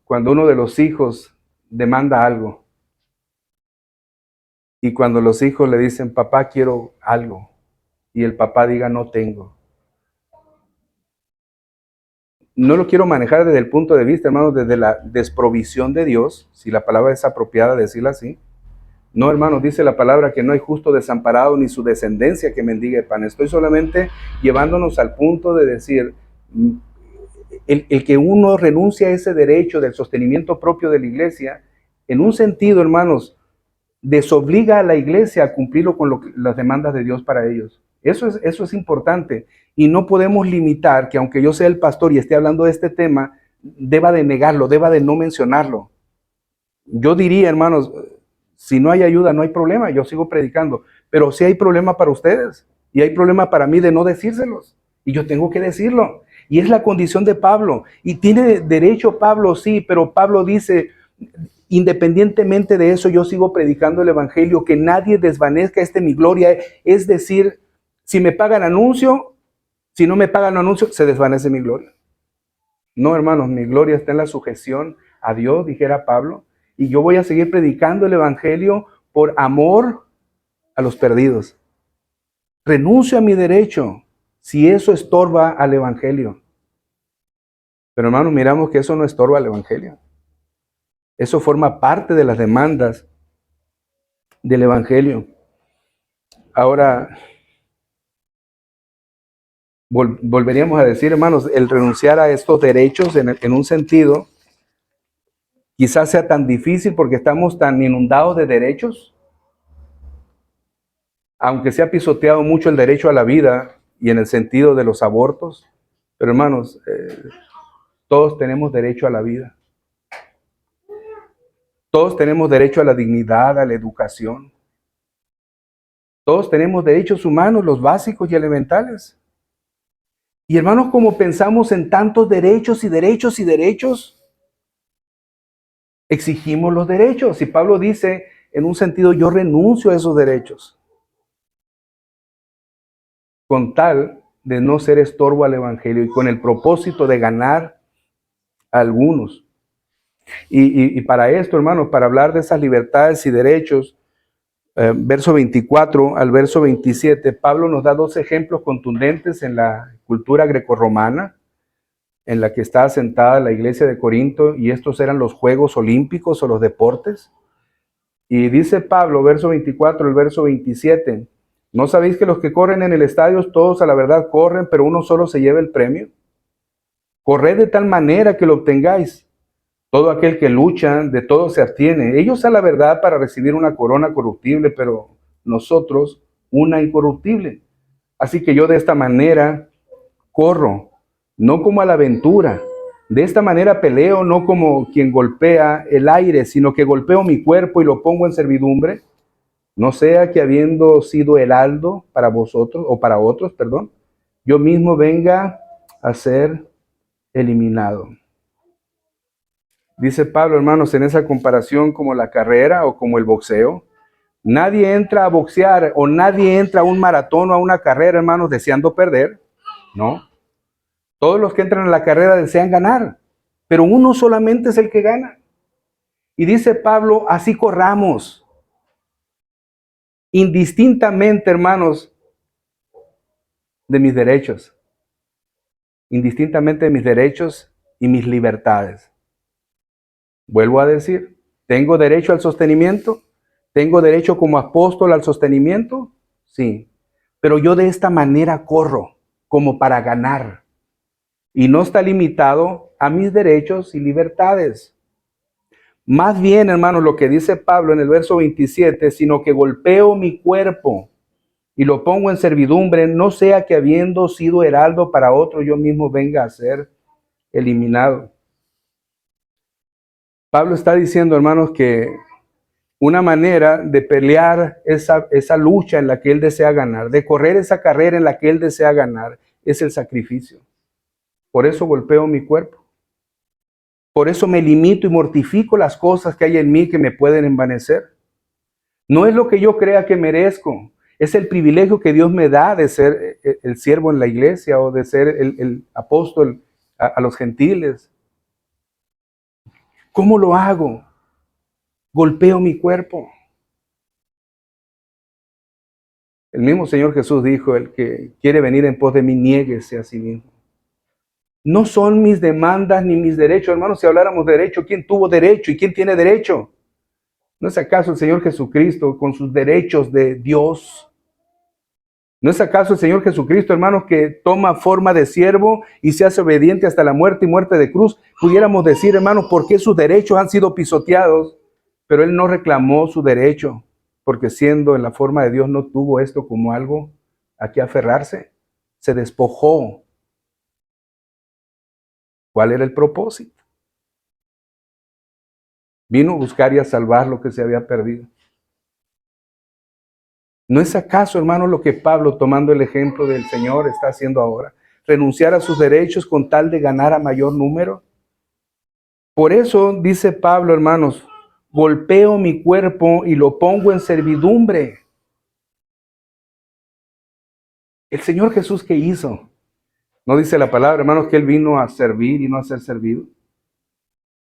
uno de los hijos demanda algo y cuando los hijos le dicen, papá, quiero algo, y el papá diga, no tengo. No lo quiero manejar desde el punto de vista, hermanos, desde la desprovisión de Dios, si la palabra es apropiada decirla así. No, hermanos, dice la palabra que no hay justo desamparado ni su descendencia que mendigue pan. Estoy solamente llevándonos al punto de decir, el que uno renuncia a ese derecho del sostenimiento propio de la iglesia, en un sentido, hermanos, desobliga a la iglesia a cumplirlo con las demandas de Dios para ellos. Eso es importante. Y no podemos limitar que aunque yo sea el pastor y esté hablando de este tema, deba de negarlo, deba de no mencionarlo. Yo diría, hermanos, si no hay ayuda, no hay problema, yo sigo predicando. Pero sí hay problema para ustedes y hay problema para mí de no decírselos. Y yo tengo que decirlo. Y es la condición de Pablo. Y tiene derecho Pablo, sí, pero Pablo dice, independientemente de eso, yo sigo predicando el Evangelio, que nadie desvanezca mi gloria. Es decir, si me pagan anuncio, si no me pagan anuncio, se desvanece mi gloria. No, hermanos, mi gloria está en la sujeción a Dios, dijera Pablo. Y yo voy a seguir predicando el Evangelio por amor a los perdidos. Renuncio a mi derecho si eso estorba al evangelio. Pero hermanos, miramos que eso no estorba al evangelio. Eso forma parte de las demandas del evangelio. Ahora, volveríamos a decir, hermanos, el renunciar a estos derechos en un sentido, quizás sea tan difícil porque estamos tan inundados de derechos, aunque se ha pisoteado mucho el derecho a la vida y en el sentido de los abortos, pero hermanos, todos tenemos derecho a la vida. Todos tenemos derecho a la dignidad, a la educación. Todos tenemos derechos humanos, los básicos y elementales. Y hermanos, como pensamos en tantos derechos y derechos y derechos, exigimos los derechos. Y Pablo dice, en un sentido, yo renuncio a esos derechos, con tal de no ser estorbo al evangelio y con el propósito de ganar a algunos. Y para esto, hermanos, para hablar de esas libertades y derechos, verso 24 al verso 27, Pablo nos da dos ejemplos contundentes en la cultura grecorromana en la que está asentada la iglesia de Corinto, y estos eran los Juegos Olímpicos o los deportes. Y dice Pablo, verso 24 al verso 27, ¿no sabéis que los que corren en el estadio todos a la verdad corren, pero uno solo se lleva el premio? Corred de tal manera que lo obtengáis. Todo aquel que lucha, de todo se abstiene. Ellos a la verdad para recibir una corona corruptible, pero nosotros una incorruptible. Así que yo de esta manera corro, no como a la aventura. De esta manera peleo, no como quien golpea el aire, sino que golpeo mi cuerpo y lo pongo en servidumbre. No sea que habiendo sido heraldo para vosotros, o para otros, perdón, yo mismo venga a ser eliminado. Dice Pablo, hermanos, en esa comparación como la carrera o como el boxeo. Nadie entra a boxear o nadie entra a un maratón o a una carrera, hermanos, deseando perder. No. Todos los que entran a la carrera desean ganar, pero uno solamente es el que gana. Y dice Pablo, así corramos. Indistintamente, hermanos, de mis derechos. Indistintamente de mis derechos y mis libertades. Vuelvo a decir, ¿tengo derecho al sostenimiento? ¿Tengo derecho como apóstol al sostenimiento? Sí. Pero yo de esta manera corro, como para ganar. Y no está limitado a mis derechos y libertades. Más bien, hermanos, lo que dice Pablo en el verso 27, sino que golpeo mi cuerpo y lo pongo en servidumbre, no sea que habiendo sido heraldo para otro, yo mismo venga a ser eliminado. Pablo está diciendo, hermanos, que una manera de pelear esa lucha en la que él desea ganar, de correr esa carrera en la que él desea ganar, es el sacrificio. Por eso golpeo mi cuerpo. Por eso me limito y mortifico las cosas que hay en mí que me pueden envanecer. No es lo que yo crea que merezco, es el privilegio que Dios me da de ser el siervo en la iglesia o de ser el apóstol a los gentiles. ¿Cómo lo hago? Golpeo mi cuerpo. El mismo Señor Jesús dijo, el que quiere venir en pos de mí, niéguese a sí mismo. No son mis demandas ni mis derechos, hermanos. Si habláramos de derecho, ¿quién tuvo derecho y quién tiene derecho? ¿No es acaso el Señor Jesucristo con sus derechos de Dios? ¿No es acaso el Señor Jesucristo, hermanos, que toma forma de siervo y se hace obediente hasta la muerte y muerte de cruz? Pudiéramos decir, hermanos, ¿por qué sus derechos han sido pisoteados? Pero Él no reclamó su derecho, porque siendo en la forma de Dios no tuvo esto como algo a que aferrarse. Se despojó. ¿Cuál era el propósito? Vino a buscar y a salvar lo que se había perdido. ¿No es acaso, hermano, lo que Pablo, tomando el ejemplo del Señor, está haciendo ahora? Renunciar a sus derechos con tal de ganar a mayor número. Por eso dice Pablo, hermanos, golpeo mi cuerpo y lo pongo en servidumbre. El Señor Jesús, ¿qué hizo? ¿No dice la palabra, hermanos, que Él vino a servir y no a ser servido?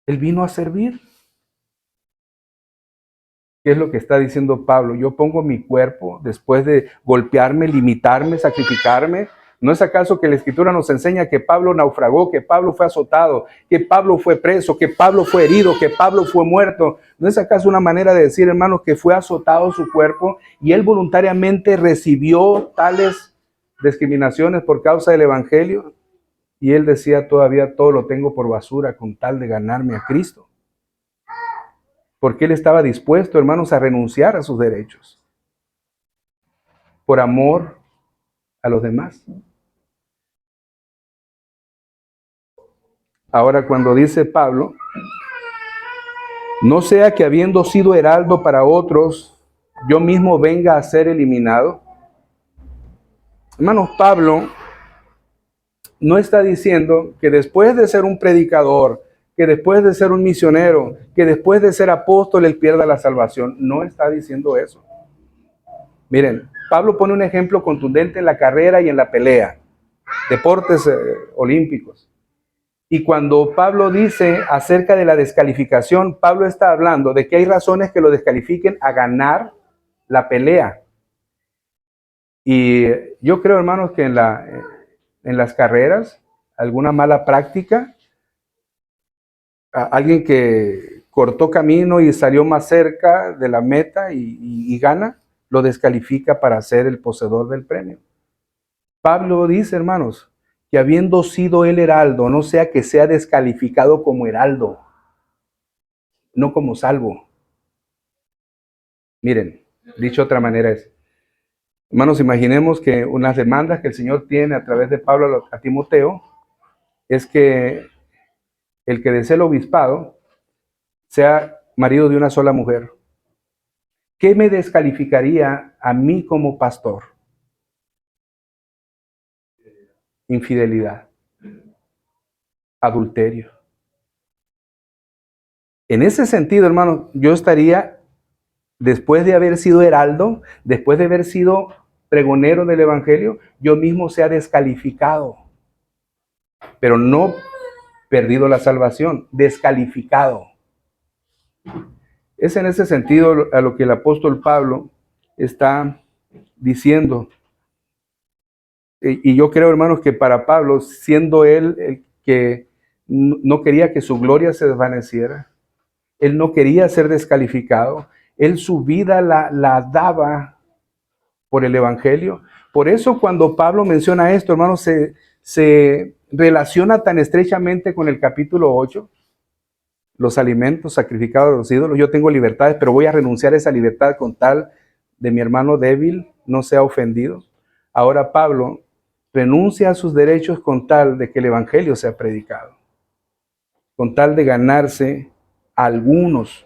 Él vino a servir. ¿Qué es lo que está diciendo Pablo? Yo pongo mi cuerpo, después de golpearme, limitarme, sacrificarme, ¿No es acaso que la Escritura nos enseña que Pablo naufragó, que Pablo fue azotado, que Pablo fue preso, que Pablo fue herido, que Pablo fue muerto? ¿No es acaso una manera de decir, hermanos, que fue azotado su cuerpo y él voluntariamente recibió tales discriminaciones por causa del Evangelio? Y él decía, todavía todo lo tengo por basura con tal de ganarme a Cristo. Porque él estaba dispuesto, hermanos, a renunciar a sus derechos por amor a los demás. Ahora, cuando dice Pablo, no sea que habiendo sido heraldo para otros, yo mismo venga a ser eliminado. Hermanos, Pablo no está diciendo que después de ser un predicador, que después de ser un misionero, que después de ser apóstol él pierda la salvación. No está diciendo eso. Miren, Pablo pone un ejemplo contundente en la carrera y en la pelea, deportes olímpicos. Y cuando Pablo dice acerca de la descalificación, Pablo está hablando de que hay razones que lo descalifiquen a ganar la pelea. Y yo creo, hermanos, que en las carreras, alguna mala práctica, alguien que cortó camino y salió más cerca de la meta y gana, lo descalifica para ser el poseedor del premio. Pablo dice, hermanos, que habiendo sido él heraldo, no sea que sea descalificado como heraldo, no como salvo. Miren, dicho de otra manera es, hermanos, imaginemos que unas demandas que el Señor tiene a través de Pablo a Timoteo es que el que desee el obispado sea marido de una sola mujer. ¿Qué me descalificaría a mí como pastor? Infidelidad, adulterio. En ese sentido, hermanos, yo estaría, después de haber sido heraldo, después de haber sido pregonero del Evangelio, yo mismo sea descalificado, pero no perdido la salvación, descalificado. Es en ese sentido a lo que el apóstol Pablo está diciendo. Y yo creo, hermanos, que para Pablo, siendo él el que no quería que su gloria se desvaneciera, él no quería ser descalificado, él su vida la daba por el Evangelio. Por eso cuando Pablo menciona esto, hermanos, se relaciona tan estrechamente con el capítulo 8, los alimentos sacrificados a los ídolos. Yo tengo libertades, pero voy a renunciar a esa libertad con tal de mi hermano débil no sea ofendido. Ahora Pablo renuncia a sus derechos con tal de que el Evangelio sea predicado, con tal de ganarse a algunos.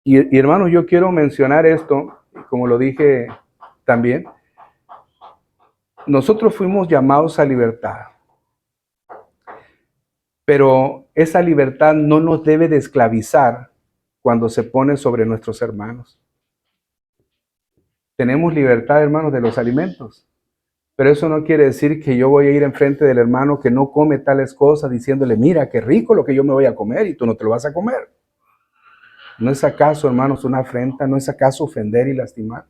Y hermanos, yo quiero mencionar esto, como lo dije también, nosotros fuimos llamados a libertad, pero esa libertad no nos debe de esclavizar cuando se pone sobre nuestros hermanos. Tenemos libertad, hermanos, de los alimentos, pero eso no quiere decir que yo voy a ir enfrente del hermano que no come tales cosas diciéndole, mira, qué rico lo que yo me voy a comer y tú no te lo vas a comer. ¿No es acaso, hermanos, una afrenta? ¿No es acaso ofender y lastimar?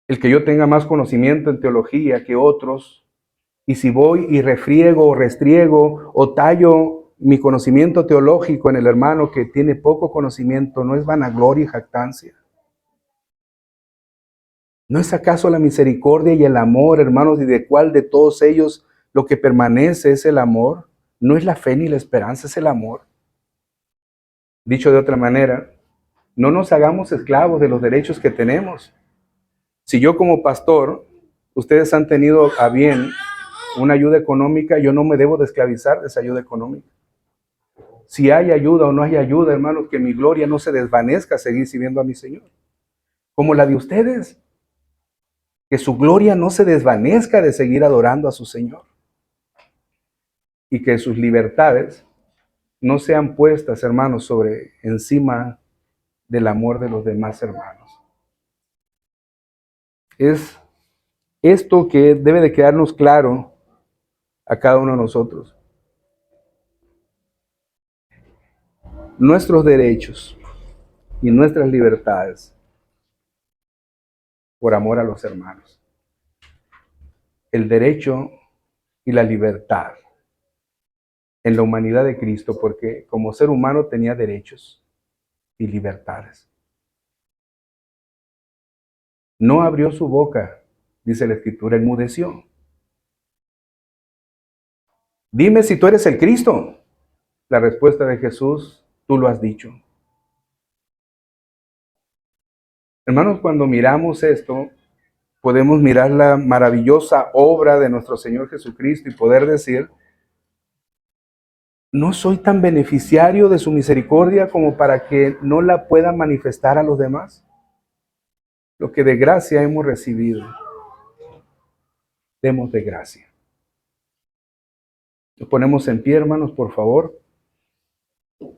El que yo tenga más conocimiento en teología que otros, y si voy y refriego o restriego o tallo mi conocimiento teológico en el hermano que tiene poco conocimiento, ¿no es vanagloria y jactancia? ¿No es acaso la misericordia y el amor, hermanos, y de cuál de todos ellos lo que permanece es el amor? No es la fe ni la esperanza, es el amor. Dicho de otra manera, no nos hagamos esclavos de los derechos que tenemos. Si yo como pastor, ustedes han tenido a bien una ayuda económica, yo no me debo de esclavizar de esa ayuda económica. Si hay ayuda o no hay ayuda, hermanos, que mi gloria no se desvanezca a seguir sirviendo a mi Señor. Como la de ustedes. Que su gloria no se desvanezca de seguir adorando a su Señor. Y que sus libertades no sean puestas, hermanos, sobre encima del amor de los demás hermanos. Es esto que debe de quedarnos claro a cada uno de nosotros. Nuestros derechos y nuestras libertades por amor a los hermanos. el derecho y la libertad en la humanidad de Cristo, porque como ser humano tenía derechos y libertades. No abrió su boca, dice la Escritura, enmudeció. Dime si tú eres el Cristo. La respuesta de Jesús, tú lo has dicho. Hermanos, cuando miramos esto, podemos mirar la maravillosa obra de nuestro Señor Jesucristo y poder decir, no soy tan beneficiario de su misericordia como para que no la pueda manifestar a los demás. Lo que de gracia hemos recibido, demos de gracia. Nos ponemos en pie, hermanos, por favor.